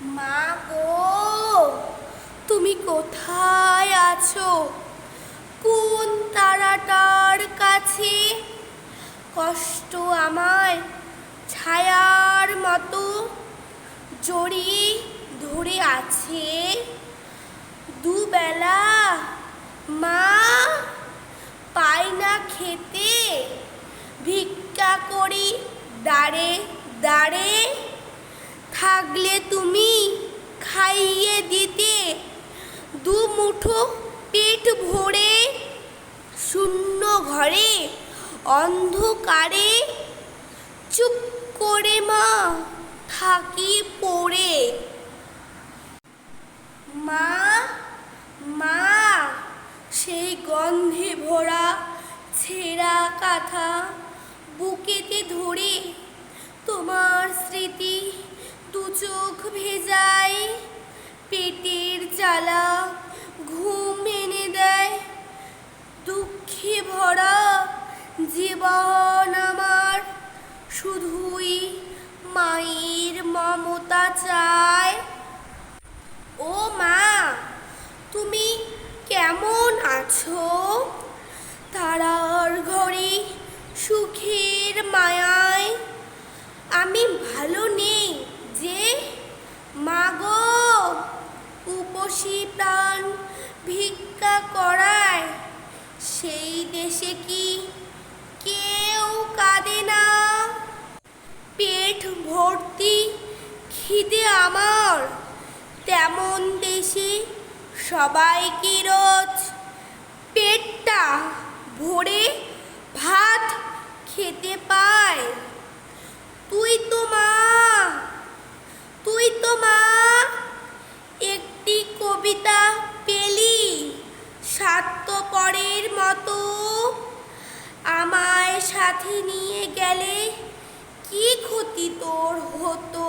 মা গো, তুমি কোথায় আছো? কোন তারাটার কাছে? কষ্ট আমায় ছায়ার মতো জড়িয়ে ধরে আছে। দুবেলা মা পাই না খেতে, ভিক্ষা করি দাঁড়ে দাঁড়ে। থাকলে তুমি খাইয়ে দিতে দু মুঠো পেট ভরে। শূন্য ঘরে অন্ধকারে চুপ করে মা থাকি পড়ে। মা মা, সেই গন্ধে ভরা ছেঁড়া কাঁথা বুকেতে ধরে তোমার স্মৃতি দু চোখ ভেজায়। পেটের জ্বালা ঘুম এনে দেয়, দুঃখে ভরা জীবন আমার শুধুই মায়ের মমতা চায়। ও মা, তুমি কেমন আছো? তারার ঘরে সুখের মায়ায় আমি ভালো নেই যে। মা গো, উপসী প্রাণ ভিক্ষা করায় সেই দেশে কি কেউ কাঁদে না? পেট ভর্তি খিদে আমার, তেমন দেশে সবাই কি রোজ পেটটা ভরে ভাত খেতে পায়? তুই তো মা একটি কবিতা পেলি স্বার্থপরের মতো। আমায় সাথে নিয়ে গেলে কি ক্ষতি তোর হতো?